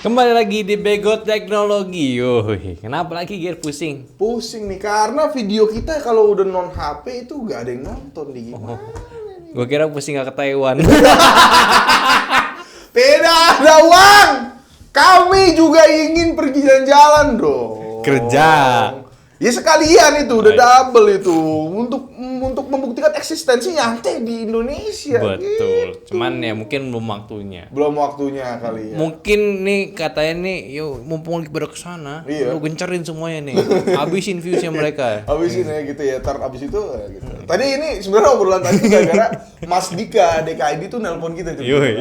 Kembali lagi di Bego Teknologi. Yoi, kenapa lagi Gear pusing? Pusing nih, karena video kita kalau udah non HP itu gak ada yang nonton nih. Gimana? Gue kira pusing gak ke Taiwan. Tidak ada uang. Kami juga ingin pergi jalan-jalan dong. Kerja. Ya sekalian itu udah double itu untuk membuktikan eksistensi nyantai di Indonesia. Betul. Gitu. Cuman ya mungkin belum waktunya. Belum waktunya kali ya. Mungkin nih katanya nih, yuk mumpung lagi pada kesana, Iya. lu gencerin semuanya nih, habisin viewsnya mereka. Habisin ya gitu ya, abis itu ya gitu. Tadi ini sebenarnya obrolan tadi gara-gara Mas Dika DKID tuh nelpon kita tuh. Yoi.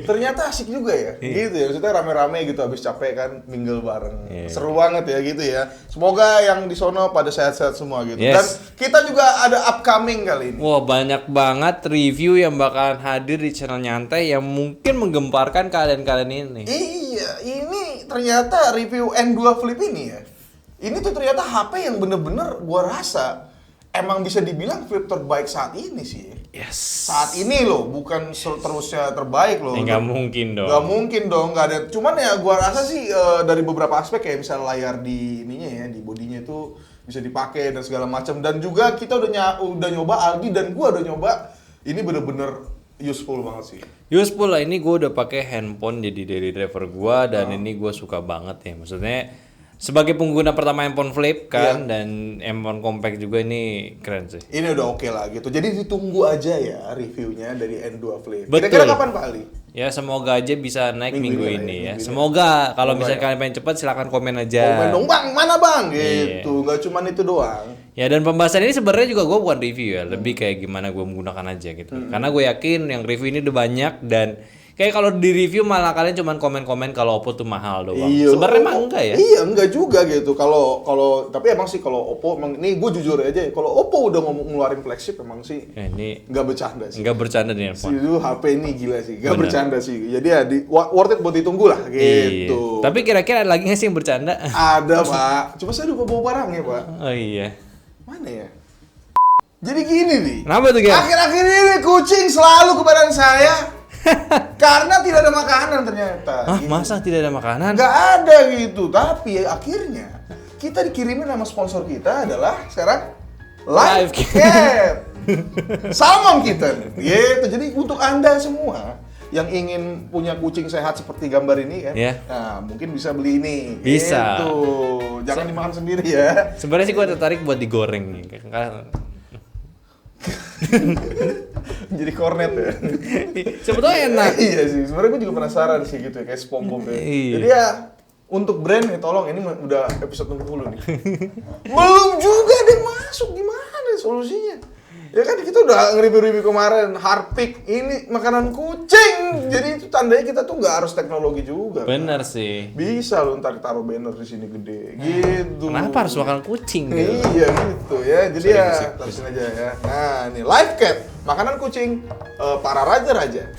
Ternyata asik juga ya, gitu ya. Maksudnya rame-rame gitu abis capek kan mingle bareng. Iya. Seru banget ya gitu ya. Semoga yang di sono pada sehat-sehat semua gitu. Yes. Dan kita juga ada upcoming kali ini. Wah, banyak banget review yang bakalan hadir di channel nyantai yang mungkin menggemparkan kalian-kalian ini. Iya, ini ternyata review N2 Flip ini ya. Ini tuh ternyata HP yang bener-bener gua rasa emang bisa dibilang flip terbaik saat ini sih. Yes. Saat ini loh, bukan terusnya terbaik loh. Nggak mungkin dong. Nggak mungkin dong, nggak ada. Cuman ya gua rasa sih dari beberapa aspek kayak misalnya layar di ininya ya, di bodinya itu bisa dipakai dan segala macam. Dan juga kita udah nyoba Aldi dan gua udah nyoba, ini bener-bener useful banget sih. Useful lah, ini gue udah pakai handphone jadi dari driver gue dan ini gue suka banget ya. Maksudnya sebagai pengguna pertama handphone flip kan dan handphone compact juga ini keren sih. Ini udah oke lah gitu. Jadi ditunggu aja ya reviewnya dari N2 Flip. Betul. Kira-kira kapan Pak Ali? Ya semoga aja bisa naik minggu ini ya. minggu ini. Semoga kalau Semoga misalnya ya. kalian pengen cepat silakan komen aja. Komen dong Bang, mana Bang? Iya. Gitu, nggak cuman itu doang. Ya dan pembahasan ini sebenarnya juga gue bukan review ya, lebih kayak gimana gue menggunakan aja gitu. Karena gue yakin yang review ini udah banyak dan kayak kalau di review malah kalian cuma komen-komen kalau Oppo tuh mahal doang. Iya. Sebenarnya emang enggak ya? Iya, enggak juga gitu. Kalau tapi emang sih kalau Oppo emang ini gue jujur aja ya, kalau Oppo udah ngeluarin flagship emang sih Ini nggak bercanda sih. enggak bercanda nih handphone. Itu HP ini gila sih, nggak Bener. bercanda sih. Jadi ya worth it buat ditunggu lah Iya. gitu. Tapi kira-kira ada lagi nggak sih yang bercanda? Ada Pak, cuma saya lupa bawa barangnya Pak. Oh iya. Mana ya? Jadi gini nih. Kenapa tuh Ger? Akhir-akhir ini kucing selalu ke badan saya karena tidak ada makanan ternyata. Hah, Gitu. masa tidak ada makanan? Nggak ada gitu, tapi akhirnya kita dikirimin nama sponsor kita adalah sekarang Live Live Cat. Cat. Salmon Kitten. Gitu. Jadi untuk Anda semua yang ingin punya kucing sehat seperti gambar ini kan, Iya. nah mungkin bisa beli ini. Bisa. Gitu. Jangan dimakan sendiri ya. Sebenarnya sih gue tertarik buat digoreng nih. Jadi kornet ya. Sebetulnya enak. Iya sih, sebenarnya gue juga penasaran sih gitu ya, kayak SpongeBob ya. Iya. Jadi ya untuk brand nih, tolong ini udah episode 60 nih. Belum juga deh masuk, gimana solusinya? Ya kan kita udah nge-review kemarin Harpic, ini makanan kucing. Jadi itu tandanya kita tuh nggak harus teknologi juga. Bener sih. Bisa lo ntar taruh banner di sini gede, gitu. Kenapa harus makan kucing? Gitu? Iya gitu ya, jadi Sorry, ya musik. terusin aja ya. Nah ini Live Cat, makanan kucing para raja-raja.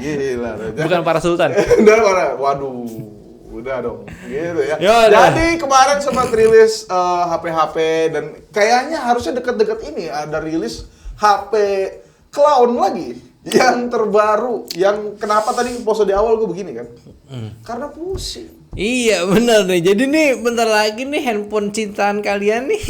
Gila raja. Bukan para sultan. Udah para, waduh, udah dong, gitu ya. Yaudah. Jadi kemarin sempat rilis HP-HP dan kayaknya harusnya deket-deket ini ada rilis HP clown lagi yang terbaru. Yang kenapa tadi pose di awal gue begini kan? Karena pusing. Iya bener nih. Jadi nih bentar lagi nih handphone cintaan kalian nih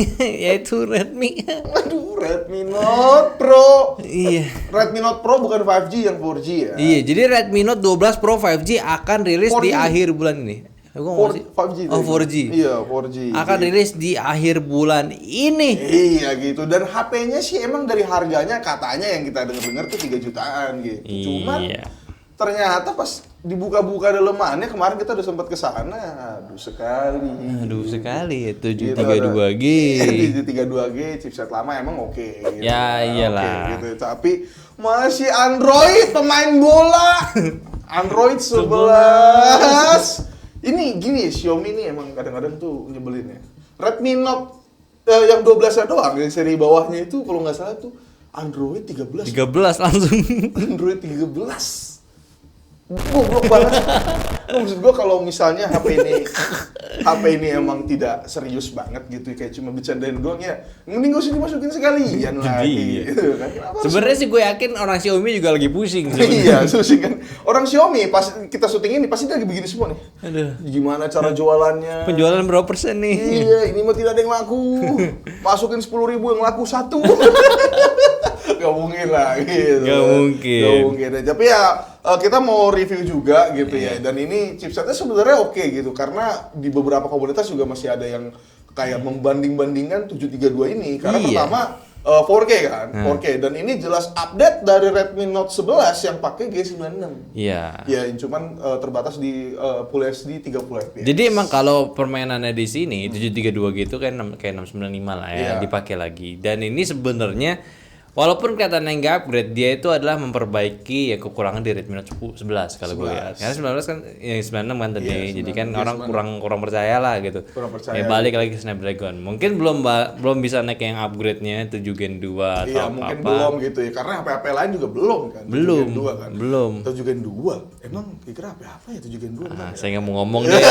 yaitu Redmi. Aduh, Redmi Note Pro. Iya. Redmi Note Pro bukan 5G yang 4G ya. Iya, jadi Redmi Note 12 Pro 5G akan rilis 4G. di akhir bulan ini. Gua ngomong sih? 5G. Oh, tadi. 4G. Iya, 4G. Akan rilis di akhir bulan ini. Iya gitu. Dan HP-nya sih emang dari harganya katanya yang kita denger-denger tuh 3 jutaan gitu. Cuman Iya. ternyata pas dibuka-buka dalemannya kemarin kita udah sempat ke sana. Aduh sekali. Aduh sekali ya Gitu, 732G. 732G chipset lama emang oke gitu. Ya, iyalah. Oke, gitu. Tapi masih Android pemain bola. Android 11. Ini gini, Xiaomi ini emang kadang-kadang tuh nyebelin ya. Redmi Note yang 12-nya doang, yang seri bawahnya itu kalau nggak salah tuh Android 13. 13 langsung. Android 13. goblok banget. Maksud gue kalau misalnya HP ini emang tidak serius banget gitu, kayak cuma bercandain doang ya, mending gak usah dimasukin sekalian lagi. Gitu kan. Sebenarnya sih gue yakin orang Xiaomi juga lagi pusing. Iya, pusing kan. Orang Xiaomi pas kita syuting ini pasti dia lagi begini semua nih. Aduh. Gimana cara jualannya? Penjualan berapa persen nih? Iya, ini mah tidak ada yang laku. Masukin 10.000 yang laku 1. Gak mungkin lah gitu. Gak mungkin. Tapi ya kita mau review juga gitu ya. Dan ini chipsetnya sebenarnya oke gitu, karena di beberapa komunitas juga masih ada yang kayak membanding-bandingkan 732 ini. Karena pertama 4K kan, 4K. Dan ini jelas update dari Redmi Note 11 yang pakai G96. Iya. Ya, cuman terbatas di Full HD 30 fps. Jadi emang kalau permainannya di sini 732 gitu kan kayak 695 lah ya, dipakai lagi. Dan ini sebenarnya walaupun kelihatannya nggak upgrade, dia itu adalah memperbaiki ya kekurangan di Redmi Note 11 kalau gue lihat. Karena 19 kan ya 96 kan tadi. Jadi kan orang kurang percaya lah gitu. Kurang percaya. Ya balik lagi ke Snapdragon. Mungkin belum bisa naik yang upgrade-nya 7 Gen 2 atau iya, apa. mungkin belum gitu ya. Karena HP-HP lain juga belum kan. Belum. 7 Gen 2 kan. Belum. 7 Gen 2. Emang kira-kira apa ya 7 Gen 2? Saya nggak mau ngomong deh.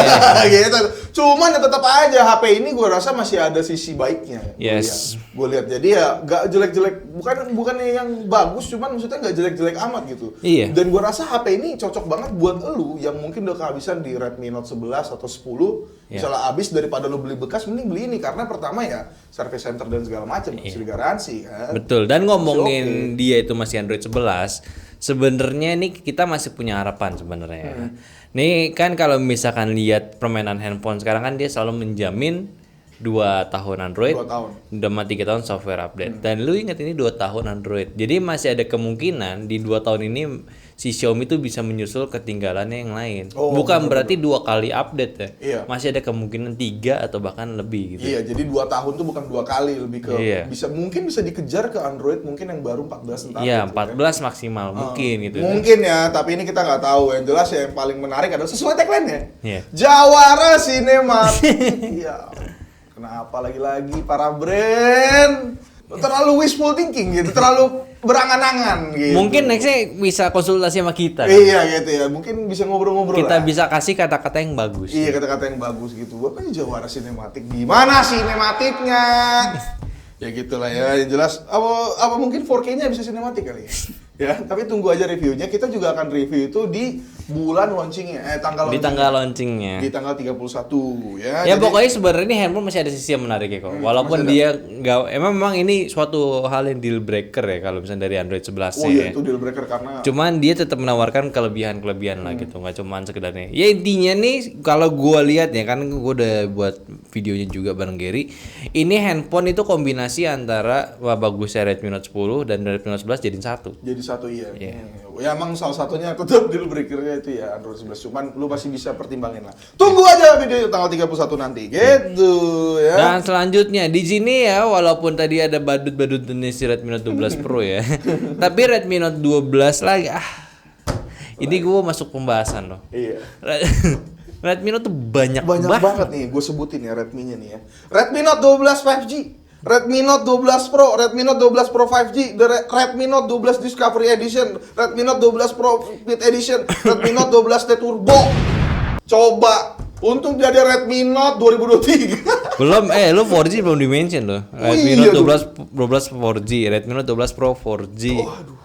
Gitu. Cuman ya tetap aja HP ini gue rasa masih ada sisi baiknya. Yes. Gue lihat. Jadi ya nggak jelek-jelek, bukan yang bagus, cuman maksudnya nggak jelek-jelek amat gitu. Iya. Dan gue rasa HP ini cocok banget buat elu yang mungkin udah kehabisan di Redmi Note 11 atau 10. Misalnya habis, daripada lu beli bekas, mending beli ini karena pertama ya service center dan segala macam masih digaransi kan. Betul. Dan ngomongin dia itu masih Android 11, sebenarnya nih kita masih punya harapan sebenarnya. Nih kan kalau misalkan lihat permainan handphone sekarang kan dia selalu menjamin 2 tahun Android, 2 tahun. udah 3 tahun software update. Dan lu ingat ini 2 tahun Android. Jadi masih ada kemungkinan di 2 tahun ini si Xiaomi tuh bisa menyusul ketinggalannya yang lain. Bukan berarti 2 kali update ya. Iya. Masih ada kemungkinan 3 atau bahkan lebih gitu. Iya, jadi 2 tahun tuh bukan 2 kali, lebih ke mungkin bisa dikejar ke Android mungkin yang baru 14 entar. Iya, gitu 14 maksimal mungkin gitu. Mungkin ya, tapi ini kita nggak tahu. Yang jelas ya yang paling menarik adalah sesuai tagline-nya. Iya. Jawara Sinematik. Iya. Kenapa lagi-lagi para brand terlalu wishful thinking gitu, terlalu berangan-angan gitu. Mungkin nextnya bisa konsultasi sama kita. Iya gitu ya, mungkin bisa ngobrol-ngobrol Kita lah. bisa kasih kata-kata yang bagus. Iya, kata-kata yang bagus gitu. Apa Jawara Sinematik? Gimana sinematiknya? Ya gitulah ya. Yang jelas apa mungkin 4K-nya bisa sinematik kali ya. Ya, tapi tunggu aja reviewnya. Kita juga akan review itu di bulan launchingnya, Tanggal launchingnya. Di tanggal 31 ya. Ya pokoknya sebenarnya ini handphone masih ada sisi yang menarik ya kok. Walaupun dia nggak, memang ini suatu hal yang deal breaker ya kalau misalnya dari Android 11 Oh iya, itu deal breaker karena cuman dia tetap menawarkan kelebihan-kelebihan lah gitu, nggak cuman sekedarnya. Ya intinya nih kalau gua lihat ya, kan gua udah buat videonya juga bareng Gary. Ini handphone itu kombinasi antara bagusnya Redmi Note 10 dan Redmi Note 11 jadi satu. jadi satu iya. Ya emang salah satunya tetap deal breakernya itu ya Android 11. Cuman lu masih bisa pertimbangin lah. Tunggu aja video tanggal 31 nanti. Gitu ya. Dan selanjutnya di sini ya, walaupun tadi ada badut-badut si Redmi Note 12 Pro ya. Tapi Redmi Note 12 lagi ini gue masuk pembahasan loh. Iya. Redmi Note tuh banyak banget nih, gue sebutin ya Redmi-nya nih ya. Redmi Note 12 5G, Redmi Note 12 Pro, Redmi Note 12 Pro 5G, Redmi Note 12 Discovery Edition, Redmi Note 12 Pro Speed Edition, Redmi Note 12 T Turbo. Coba, untung jadi Redmi Note 2023. Belum, lu 4G belum di-mention loh. Redmi Note 12 4G, Redmi Note 12 Pro 4G. Waduh.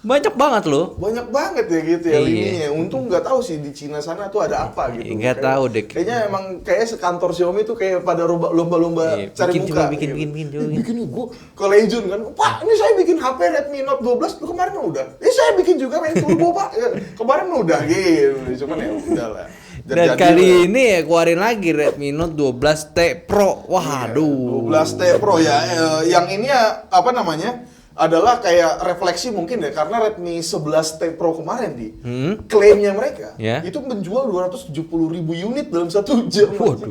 Banyak banget loh. Banyak banget ya gitu ya lininya. Untung nggak tahu sih di Cina sana tuh ada apa gitu. Nggak tahu deh. Kayaknya emang sekantor Xiaomi tuh kayak pada lomba-lomba cari muka. Bikin. Bikin gue ke Legend kan. Pak, ini saya bikin HP Redmi Note 12 tuh kemarin mah udah. Saya bikin juga main turbo Pak. Kemarin mah udah gitu. Cuman ya udahlah. Dan kali ini ya keluarin lagi Redmi Note 12T Pro. Waduh. 12T Pro ya. Yang ini ya apa namanya? Adalah kayak refleksi mungkin ya, karena Redmi 11T Pro kemarin klaimnya mereka itu menjual 270.000 unit dalam 1 jam. Waduh.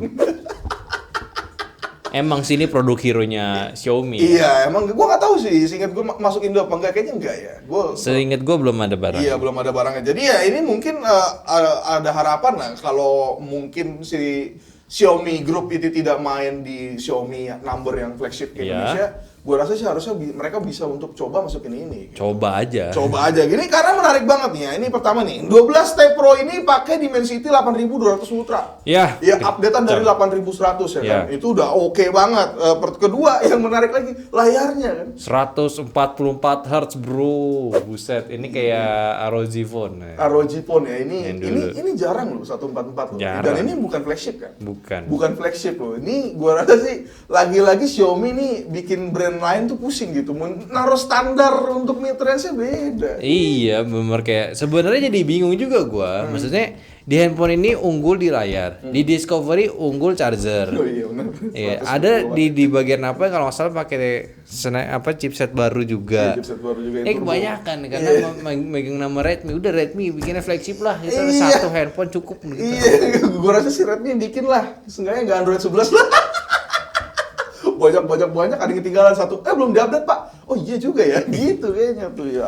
Emang sini produk hero-nya Xiaomi. Iya, emang gua nggak tahu sih, seingat gua masuk Indo apa enggak, kayaknya enggak ya. Seingat gua belum ada barang. Iya, belum ada barangnya. Jadi ya ini mungkin ada harapan lah kalau mungkin si Xiaomi Group itu tidak main di Xiaomi number yang flagship ke Indonesia. Gua rasa sih harusnya mereka bisa untuk coba masukin ini. Coba aja. Coba aja gini karena menarik banget nih ya. Ini pertama nih, 12 T Pro ini pakai Dimensity 8200 Ultra. Ya. Ya updatean dari 8100 ya kan. Itu udah oke banget. Kedua yang menarik lagi layarnya kan. 144 Hz bro, buset. Ini kayak ROG Phone. Ya. ROG Phone ya Yang ini jarang loh 144 loh. Jarang. Dan ini bukan flagship kan? Bukan Flagship loh. Ini gua rasa sih lagi-lagi Xiaomi nih bikin brand lain tuh pusing gitu. Naruh standar untuk mid range-nya beda. Iya, bener kayak sebenarnya jadi bingung juga gua. Maksudnya di handphone ini unggul di layar, di Discovery unggul charger. Oh iya benar. Iya, ada di bagian apa kalau nggak salah pakai chipset baru juga. Chipset baru juga yang turbo. Kebanyakan karena megang nama Redmi, udah Redmi bikinnya flagship lah, itu satu handphone cukup gitu. Iya, gua rasa si Redmi bikin lah, seenggaknya nggak Android 11 lah. banyak ada yang ketinggalan satu. Belum diupdate Pak. Oh iya juga ya, gitu kayaknya tuh ya.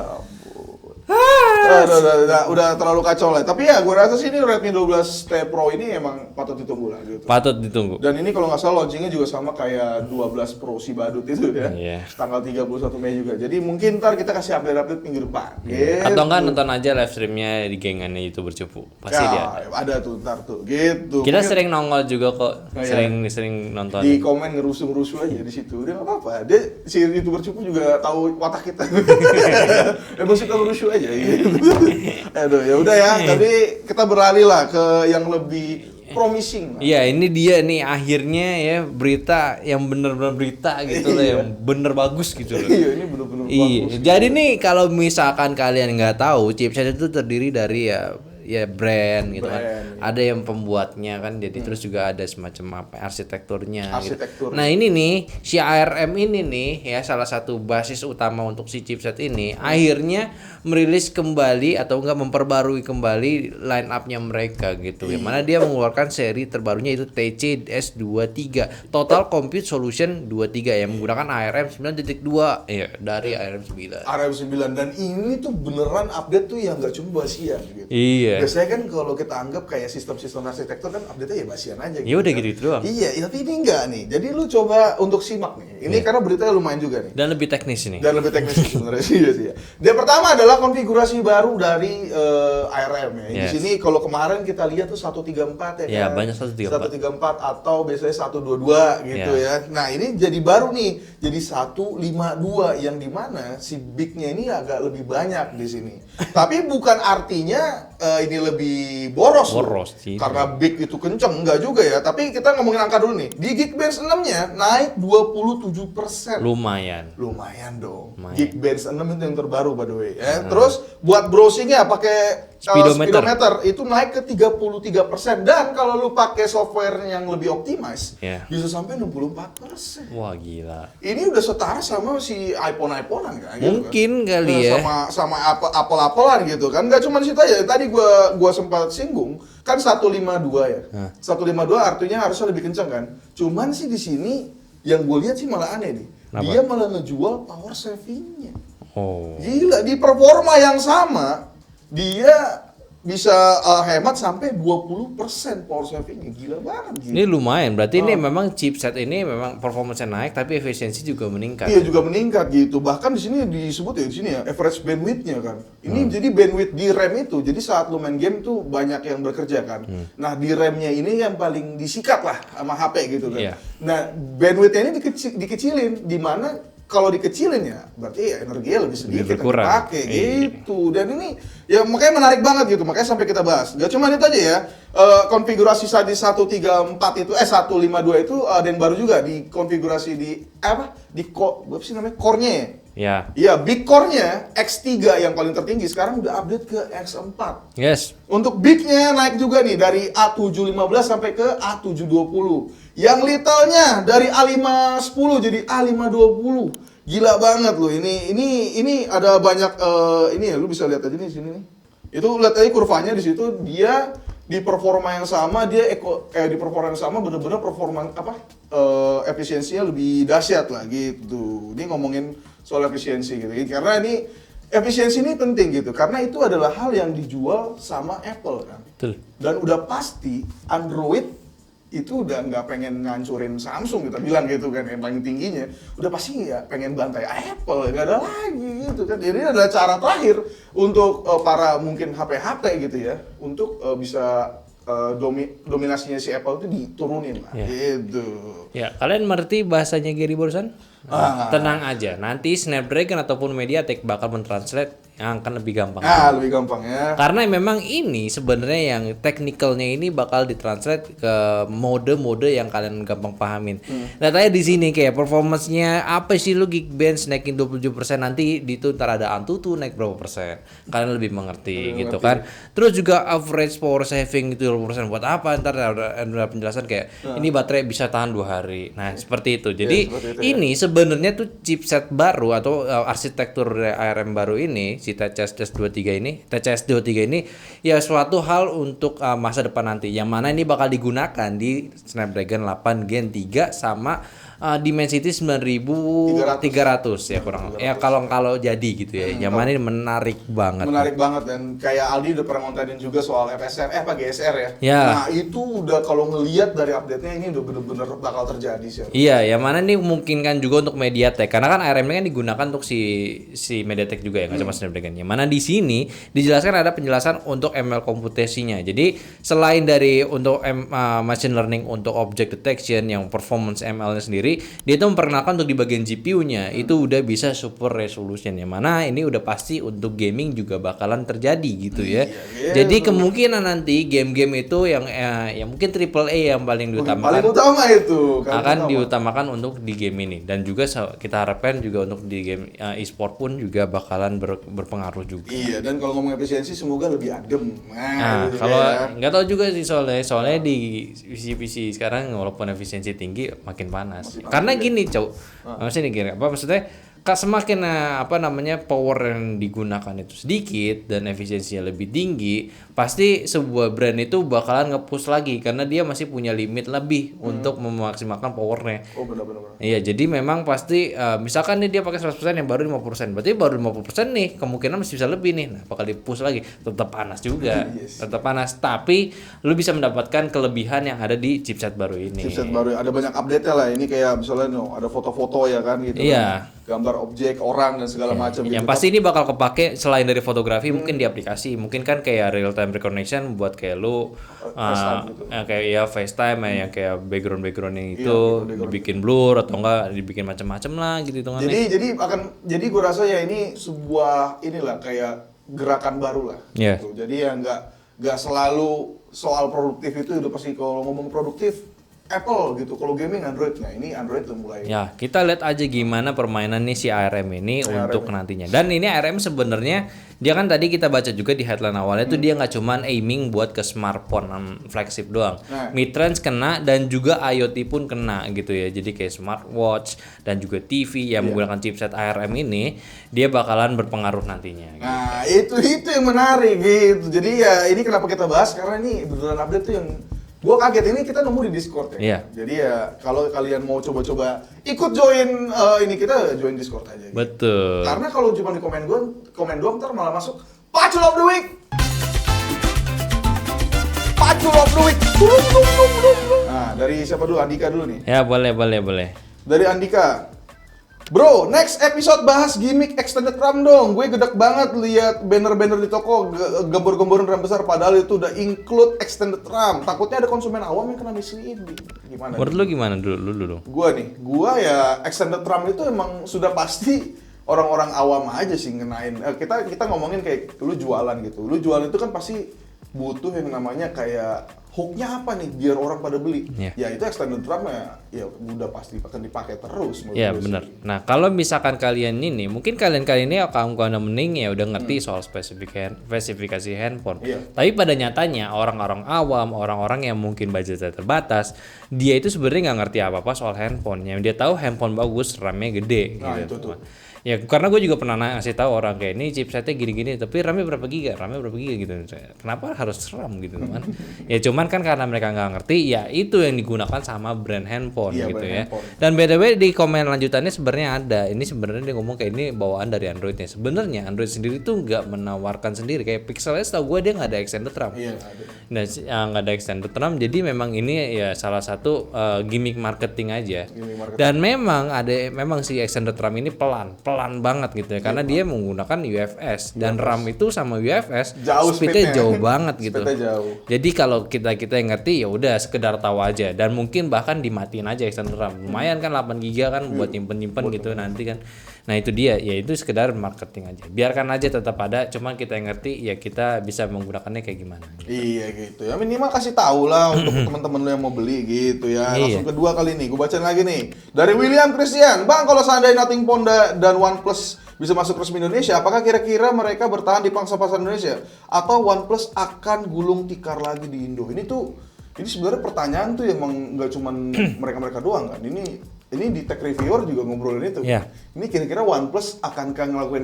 Udah terlalu kacau lah. Tapi ya gue rasa sih ini Redmi 12T Pro ini emang patut ditunggu lah gitu. Patut ditunggu. Dan ini kalau nggak salah launchingnya juga sama kayak 12 Pro si badut itu ya. Iya. Tanggal 31 Mei juga. Jadi mungkin ntar kita kasih update minggu depan. Iya. Atau enggak nonton aja live streamnya di gengannya YouTuber Cupu. Pasti dia. Ada tuh ntar tuh. Gitu. Kita mungkin sering nongol juga kok. Sering nonton. di komen ngerusuh aja di situ. Dia nggak apa-apa. Dia si YouTuber Cupu juga tahu watak kita. Emang suka ngerusuh aja gitu. Aduh, ya udah ya. Tapi kita beralih lah ke yang lebih promising. Iya, ini dia nih akhirnya ya berita yang bener-bener berita gitu loh, yang bener bagus gitu loh. Iya, ini bener-bener bagus. Jadi nih kalau misalkan kalian nggak tahu, chipset itu terdiri dari ya brand gitu kan. Ada yang pembuatnya kan, jadi terus juga ada semacam apa arsitekturnya gitu. Nah, ini nih si ARM ini nih ya salah satu basis utama untuk si chipset ini akhirnya merilis kembali atau enggak memperbarui kembali line up-nya mereka gitu. Yang mana dia mengeluarkan seri terbarunya itu TC-S23 Total Compute Solution 23 yang menggunakan ARM 9.2 ya dari ARM 9. ARM 9 dan ini tuh beneran update tuh yang nggak cuma basian gitu. Iya. Biasanya kan kalau kita anggap kayak sistem-sistem arsitektur kan update-nya ya basian aja gitu. Ya udah gitu doang. Iya, tapi ini enggak nih. Jadi lu coba untuk simak nih. Ini karena beritanya lumayan juga nih. Dan lebih teknis ini. Dan lebih teknis sebenarnya sih ya. Yang pertama adalah konfigurasi baru dari ARM ya. Di sini kalau kemarin kita lihat tuh 134 ya kan. Ya, banyak 134. 134 atau biasanya 122 gitu ya. Nah, ini jadi baru nih. Jadi 152 yang dimana si big-nya ini agak lebih banyak di sini. Tapi bukan artinya ini lebih boros sih. Karena big itu kenceng, enggak juga ya. Tapi kita ngomongin angka dulu nih. Di Geekbench 6-nya naik 27%. Lumayan dong. Geekbench 6 itu yang terbaru by the way ya. Terus buat browsingnya pakai speedometer itu naik ke 33%. Dan kalau lu pakai software yang lebih optimize bisa sampai 64%. Wah gila. Ini udah setara sama si iPhone-iPhonean kan? Mungkin gitu kan? kali ya. Sama Apple-Applean gitu kan. Gak cuma di situ aja. Tadi gua sempat singgung kan 152 ya. 152 artinya harusnya lebih kencang kan. Cuman sih di sini yang gue lihat sih malah aneh nih. Kenapa? Dia malah ngejual power savingnya. Oh. Gila, di performa yang sama dia bisa hemat sampai 20% power savingnya. Gila banget. Ini lumayan, berarti ini memang chipset ini memang performanya naik tapi efisiensi juga meningkat. Iya juga meningkat gitu. Bahkan di sini disebut ya di sini ya average bandwidth-nya kan. Ini jadi bandwidth di RAM itu. Jadi saat lu main game tuh banyak yang bekerja kan. Nah, di RAM-nya ini yang paling disikat lah sama HP gitu kan. Iya. Nah, bandwidth-nya ini dikecilin di mana kalau dikecilin ya berarti ya energinya lebih sedikit berkurang. dipakai gitu. Dan ini ya makanya menarik banget gitu. Makanya sampai kita bahas. Gak cuma itu aja ya. Konfigurasi tadi 134 itu 152 itu ada yang baru juga di konfigurasi di apa sih namanya core-nya ya. Iya, big core-nya X3 yang paling tertinggi sekarang udah update ke X4. Yes. Untuk big-nya naik juga nih dari A715 sampai ke A720. Yang little-nya dari A510 jadi A520. Gila banget loh. Ini ada banyak ini ya lu bisa lihat aja nih sini nih. Itu lihat aja kurvanya di situ dia di performa yang sama di performa yang sama bener-bener performa efisiensinya lebih dahsyat lah gitu. Ini ngomongin soal efisiensi gitu. Karena ini efisiensi ini penting gitu. Karena itu adalah hal yang dijual sama Apple kan. Betul. Dan udah pasti Android itu udah nggak pengen ngancurin Samsung, kita bilang gitu kan, yang paling tingginya udah pasti ya pengen bantai Apple, nggak ada lagi gitu kan. Jadi ini adalah cara terakhir untuk para mungkin HP gitu ya, untuk bisa dominasinya si Apple itu diturunin lah, gitu. Ya, kalian ngerti bahasanya Gary barusan? Tenang aja, nanti Snapdragon ataupun MediaTek bakal mentranslate yang akan lebih gampang. Lebih gampang ya. Karena memang ini sebenarnya yang technicalnya ini bakal ditranslate ke mode-mode yang kalian gampang pahamin. Datanya di sini kayak performance-nya apa sih lu Geekbench naikin 27%, nanti di itu ntar ada Antutu naik berapa persen. Kalian lebih mengerti gitu kan. Terus juga average power saving itu 20% buat apa? Ntar ada penjelasan kayak ini baterai bisa tahan 2 hari. Nah, seperti itu. Jadi ini sebenarnya tuh chipset baru atau arsitektur ARM baru ini, si TCS23 ini ya suatu hal untuk masa depan nanti, yang mana ini bakal digunakan di Snapdragon 8 Gen 3 sama Dimensity 9300 ya kurang ya kalau jadi gitu ya. Yang mana ini menarik banget. Dan kayak Aldi udah pernah ngontenin juga soal FSR GSR ya. Ya. Nah, itu udah kalau ngelihat dari update-nya ini udah bener-bener bakal terjadi sih. Iya, yang mana ini memungkinkan juga untuk MediaTek, karena kan ARM kan digunakan untuk si MediaTek juga ya, nggak cuma Snapdragon. Yang mana di sini dijelaskan ada penjelasan untuk ML komputasinya. Jadi selain dari untuk machine learning untuk object detection yang performance ML-nya sendiri, dia itu memperkenalkan untuk di bagian GPU-nya itu udah bisa super resolution, yang mana ini udah pasti untuk gaming juga bakalan terjadi gitu ya. Jadi kemungkinan nanti game-game itu yang mungkin AAA yang paling diutamakan akan diutamakan untuk di game ini, dan juga kita harapkan juga untuk di game e-sport pun juga bakalan berpengaruh juga. Iya, dan kalau ngomong efisiensi semoga lebih adem. Nah, kalau nggak tahu juga sih soalnya di PC sekarang walaupun efisiensi tinggi makin panas. Karena gini, maksudnya semakin power yang digunakan itu sedikit dan efisiensinya lebih tinggi, pasti sebuah brand itu bakalan nge-push lagi karena dia masih punya limit lebih untuk memaksimalkan powernya. Oh, benar. Iya, jadi memang pasti misalkan nih dia pakai 100% yang baru 50%, berarti baru 50% nih, kemungkinan masih bisa lebih nih. Nah, bakal di-push lagi, tetap panas juga. Tetap panas, tapi lu bisa mendapatkan kelebihan yang ada di chipset baru ini. Chipset baru ada banyak update-nya lah. Ini kayak misalnya ada foto-foto ya kan gitu. Iya. Kan? Gambar objek orang dan segala macam gitu. Yang pasti ini bakal kepake selain dari fotografi, mungkin di aplikasi, mungkin kan kayak real time recognition buat kayak lu kayak ya FaceTime yang kayak background yang itu dibikin blur atau enggak dibikin macam-macam lah gitu hitungannya. Jadi gue rasa ya ini sebuah inilah kayak gerakan baru lah. Gitu. Jadi ya nggak selalu soal produktif itu udah pasti, kalau ngomong produktif Apple gitu, kalau gaming Android. Nah, ini Android tuh mulai. Ya, kita lihat aja gimana permainan nih si ARM ini untuk nantinya. Dan ini ARM sebenarnya dia kan tadi kita baca juga di headline awalnya tuh dia nggak cuman aiming buat ke smartphone flagship doang. Mid-range kena dan juga IoT pun kena gitu ya. Jadi kayak smartwatch dan juga TV yang menggunakan chipset ARM ini dia bakalan berpengaruh nantinya. Gitu. Nah, itu yang menarik gitu. Jadi ya ini kenapa kita bahas, karena ini beneran update tuh yang gue kaget. Ini kita nemu di Discord ya. Iya. Jadi ya kalau kalian mau coba-coba ikut join ini, kita join Discord aja. Gitu. Betul. Karena kalau cuma di komen doang ntar malah masuk Pacul of the Week. Pacul of the Week. Nah, dari siapa dulu? Andika dulu nih. Ya, boleh. Dari Andika. Bro, next episode bahas gimmick extended RAM dong. Gue gedek banget lihat banner-banner di toko gambar-gambaran RAM besar, padahal itu udah include extended RAM. Takutnya ada konsumen awam yang kena misleading. Gimana? Menurut lu gimana dulu? Gua ya extended RAM itu emang sudah pasti orang-orang awam aja sih ngenain. Kita ngomongin kayak lu jualan gitu. Lu jualan itu kan pasti butuh yang namanya kayak hooknya apa nih biar orang pada beli. Ya itu extended RAM ya udah pasti akan dipakai terus. Ya benar. Nah, kalau misalkan kalian ini mungkin kalian ini kaum mending ya udah ngerti soal spesifikasi handphone. Tapi pada nyatanya orang-orang awam, orang-orang yang mungkin budgetnya terbatas, dia itu sebenarnya nggak ngerti apa-apa soal handphone. Yang dia tahu handphone bagus, RAM-nya gede gitu. Itu tuh. Ya karena gue juga pernah ngasih tahu orang kayak ini chipsetnya gini-gini, tapi RAM-nya berapa giga gitu. Kenapa harus RAM gitu kan? Ya cuman kan karena mereka nggak ngerti, ya itu yang digunakan sama brand handphone gitu brand ya. handphone. Dan btw di komen lanjutannya sebenarnya ada. Ini sebenarnya dia ngomong kayak ini bawaan dari Androidnya. Sebenarnya Android sendiri tuh nggak menawarkan sendiri kayak Pixel S, tau gue dia nggak ada extended RAM. Iya, ada. Nah, nggak ada extended RAM, jadi memang ini ya salah satu gimmick marketing aja. Dan memang si extended RAM ini pelan banget gitu ya, karena dia menggunakan UFS dan RAM itu sama UFS speednya jauh banget gitu. Jauh. Jadi kalau kita yang ngerti ya udah sekedar tahu aja, dan mungkin bahkan dimatiin aja extended RAM. Lumayan kan 8 GB kan buat nyimpen gitu nanti kan. Nah itu dia, ya itu sekedar marketing aja. Biarkan aja tetap ada, cuman kita yang ngerti ya kita bisa menggunakannya kayak gimana. Gitu. Iya gitu ya, minimal kasih tahu lah untuk teman-teman lo yang mau beli gitu ya. Langsung kedua kali nih, gue bacain lagi nih dari William Christian. Bang, kalau seandainya Nothing Phone dan OnePlus bisa masuk resmi Indonesia, apakah kira-kira mereka bertahan di pangsa pasar Indonesia atau OnePlus akan gulung tikar lagi di Indo? Ini sebenarnya pertanyaan tuh emang nggak cuman mereka doang kan. Ini di Tech Reviewer juga ngobrolin itu. Yeah. Ini kira-kira OnePlus akankah ngelakuin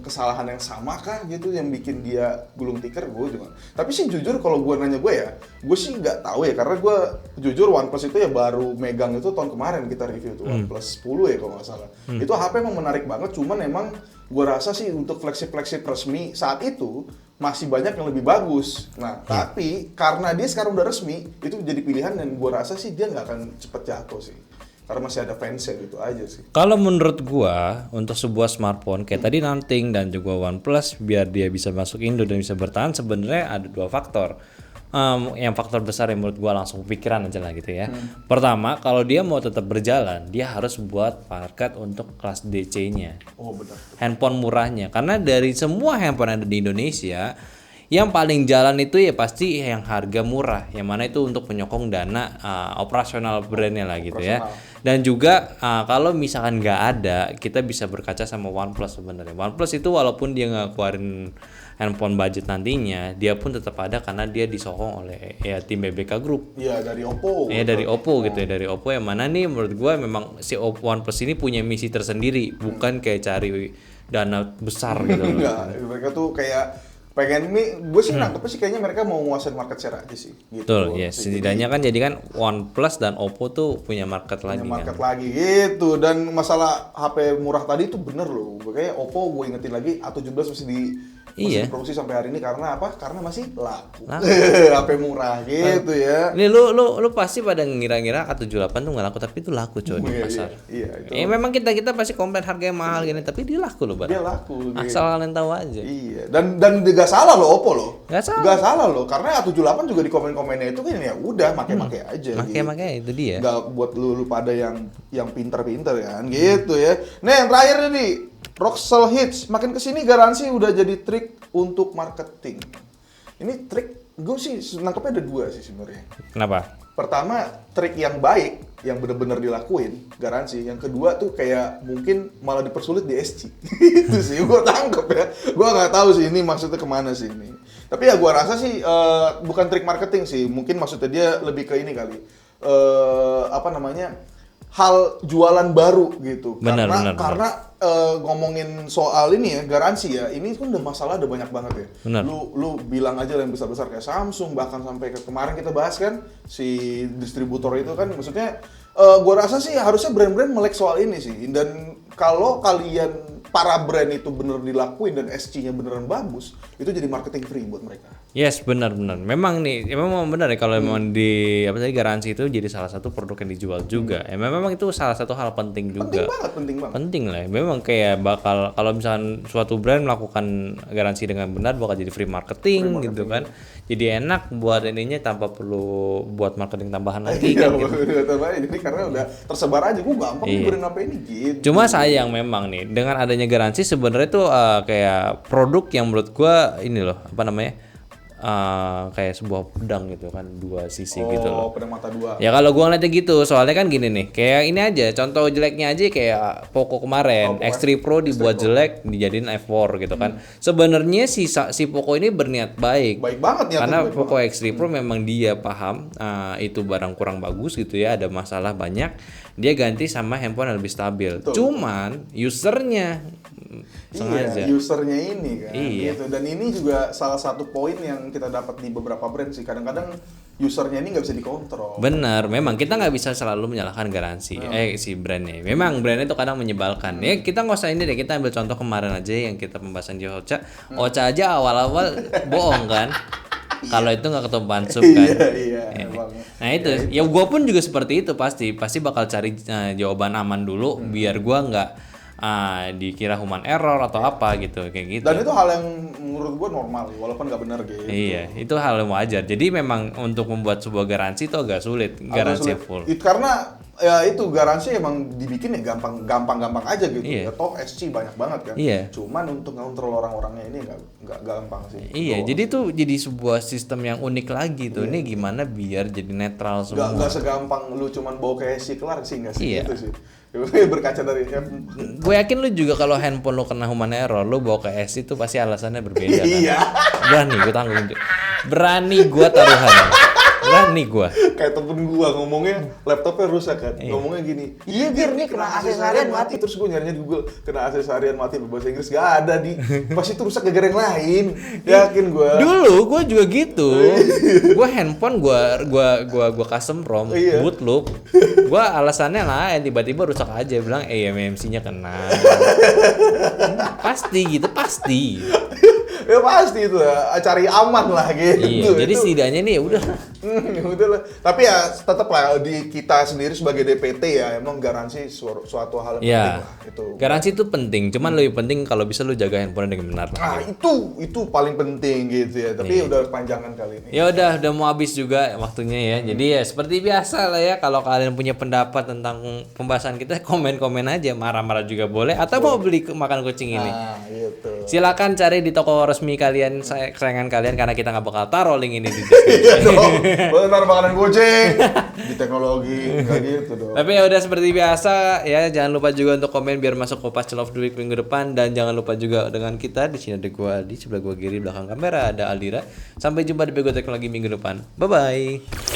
kesalahan yang sama kah gitu yang bikin dia gulung tikar? Gue juga. Tapi sih jujur kalau gue nanya gue sih nggak tahu ya, karena gue jujur OnePlus itu ya baru megang itu tahun kemarin kita review tuh OnePlus 10 ya kalau nggak salah. Itu HP emang menarik banget, cuman emang gue rasa sih untuk flagship resmi saat itu masih banyak yang lebih bagus. Nah, tapi karena dia sekarang udah resmi, itu jadi pilihan dan gue rasa sih dia nggak akan cepet jatuh sih. Karena masih ada fansnya gitu aja sih. Kalau menurut gua untuk sebuah smartphone kayak tadi Nothing dan juga OnePlus, biar dia bisa masuk Indo dan bisa bertahan, sebenarnya ada dua faktor. Yang faktor besar yang menurut gua langsung pikiran aja lah gitu ya. Pertama, kalau dia mau tetap berjalan, dia harus buat market untuk kelas DC-nya. Oh benar. Handphone murahnya, karena dari semua handphone yang ada di Indonesia, yang paling jalan itu ya pasti yang harga murah, yang mana itu untuk menyokong dana operasional brandnya lah gitu ya. Dan juga kalau misalkan nggak ada, kita bisa berkaca sama OnePlus sebenarnya. OnePlus itu walaupun dia nggak keluarin handphone budget nantinya, dia pun tetap ada karena dia disokong oleh ya tim BBK Group. Iya, dari Oppo. Ya dari Oppo gitu ya, dari Oppo yang mana nih menurut gue memang si OnePlus ini punya misi tersendiri, bukan kayak cari dana besar gitu. Enggak, mereka tuh kayak pengen gue sih nangkepnya sih kayaknya mereka mau nguasain market share aja sih gitu. Betul, ya setidaknya kan jadi kan OnePlus dan Oppo tuh punya market lagi lagi gitu. Dan masalah HP murah tadi itu bener loh, kayaknya Oppo gue ingetin lagi A17 masih diproduksi sampai hari ini karena apa? Karena masih laku. HP murah gitu ya. Ini lu pasti pada ngira-ngira A78 tuh nggak laku, tapi itu laku coy di pasar. Iya, itu. Memang kita pasti komplain harganya mahal gini, tapi dia laku loh, Dia laku. Asal kalian tahu aja. Iya. Dan gak salah loh Oppo loh. Gak salah loh, karena A78 juga di komen-komennya itu kan ya udah make aja. Make itu dia. Gak buat lu pada yang pintar-pintar kan gitu ya. Nah, yang terakhir nih, Roxel Hits makin kesini garansi udah jadi trik untuk marketing. Ini trik gue sih nangkepnya ada dua sih sebenarnya. Kenapa? Pertama, trik yang baik yang benar-benar dilakuin garansi. Yang kedua tuh kayak mungkin malah dipersulit di SC. Itu sih gue tangkep ya. Gue nggak tahu sih ini maksudnya kemana sih ini. Tapi ya gue rasa sih bukan trik marketing sih. Mungkin maksudnya dia lebih ke ini kali. Hal jualan baru gitu. Karena ngomongin soal ini ya, garansi ya, ini kan udah masalah ada banyak banget ya. Bener. Lu bilang aja yang besar-besar kayak Samsung, bahkan sampai kemarin kita bahas kan si distributor itu kan, maksudnya gua rasa sih harusnya brand-brand melek soal ini sih. Dan kalau kalian para brand itu bener dilakuin dan SC-nya beneran bagus, itu jadi marketing free buat mereka. Yes, benar. Memang benar ya kalau memang garansi itu jadi salah satu produk yang dijual juga. Memang itu salah satu hal penting juga. Penting banget. Penting lah. Memang kayak bakal kalau misalkan suatu brand melakukan garansi dengan benar bakal jadi free marketing gitu kan. Jadi enak buat ininya tanpa perlu buat marketing tambahan lagi kan gitu. Jadi karena udah tersebar aja, gampang brand apa ini gitu. Cuma sayang memang nih dengan adanya garansi sebenarnya tuh kayak produk yang menurut gua ini loh, kayak sebuah pedang gitu kan, dua sisi gitu Oh, loh. pedang mata dua. Ya kalau gua ngeliatnya gitu, soalnya kan gini nih, kayak ini aja, contoh jeleknya aja kayak Poco kemarin, X3 Pro dibuat jelek, dijadiin F4 gitu kan. Sebenarnya si Poco ini berniat baik. Baik banget ya. Karena Poco X3 Pro memang dia paham itu barang kurang bagus gitu ya, ada masalah banyak, dia ganti sama handphone yang lebih stabil. Cuman usernya sengaja. Iya, usernya ini kan. Iya. Gitu. Dan ini juga salah satu poin yang kita dapat di beberapa brand sih. Kadang-kadang usernya ini nggak bisa dikontrol. Benar, memang kita nggak bisa selalu menyalahkan garansi si brandnya. Memang brandnya itu kadang menyebalkan. Ya kita nggak usah ini deh, kita ambil contoh kemarin aja yang kita pembahasan di Ocha. Ocha aja awal-awal bohong kan. Kalau itu nggak ketumpahan sup kan. Iya. Nah itu, ya gue pun juga seperti itu pasti bakal cari jawaban aman dulu biar gue nggak dikira human error atau apa gitu kayak gitu. Dan itu hal yang menurut gue normal, walaupun nggak benar gitu. Iya, itu hal yang wajar. Jadi memang untuk membuat sebuah garansi itu agak sulit, garansi full. Karena ya itu garansi emang dibikin ya gampang aja gitu. Iya. Ya toh SC banyak banget kan. Iya. Cuman untuk ngontrol orang-orangnya ini nggak gampang sih. Iya, jadi tuh jadi sebuah sistem yang unik lagi tuh. Ini gimana biar jadi netral semua. Nggak segampang lu cuman bawa ke SC kelar sih, nggak sih Iya. gitu sih. Berkaca dari Gue yakin lu juga kalau handphone lu kena human error, lu bawa ke SC itu pasti alasannya berbeda kan. Iya. Berani gue tanggung. Berani gue taruhan. Berani gue. Kayak temen gua ngomongnya laptopnya rusak kan. Ngomongnya gini, iya biar nih kena AC seharian mati. Terus gua nyarinya di Google, kena AC seharian mati berbahasa Inggris gak ada di. Pasti itu rusak gara-gara yang lain. Yakin gua. Dulu gue juga gitu. Gue handphone gue custom ROM, boot loop. Gue alasannya lain, tiba-tiba rusak aja, bilang eMMC-nya kena. Pasti gitu, pasti. Ya pasti itu ya, cari aman lah gitu. Iya, jadi setidaknya nih ya udah. Ya udah lah. Tapi ya tetap lah di kita sendiri sebagai DPT ya emang garansi suatu hal yang penting Ya, lah itu. garansi itu penting. Cuman lebih penting kalau bisa lu jaga handphone dengan benar. Nah itu paling penting gitu ya. Tapi udah panjangan kali ini. Ya udah mau habis juga waktunya ya. Jadi ya seperti biasa lah ya, kalau kalian punya pendapat tentang pembahasan kita, komen-komen aja, marah-marah juga boleh, atau mau beli makan kucing ini. Nah gitu. Silakan cari di toko resmi kalian, kesayangan kalian, karena kita nggak bakal taruh link ini di deskripsi. Benar makanan kucing di teknologi nggak gitu dong. Tapi ya udah seperti biasa ya, jangan lupa juga untuk komen biar masuk Kopas Celov the Week minggu depan, dan jangan lupa juga dengan kita di sini ada gua Aldi, sebelah gua kiri belakang kamera ada Aldira. Sampai jumpa di Bego Teknologi minggu depan. Bye bye.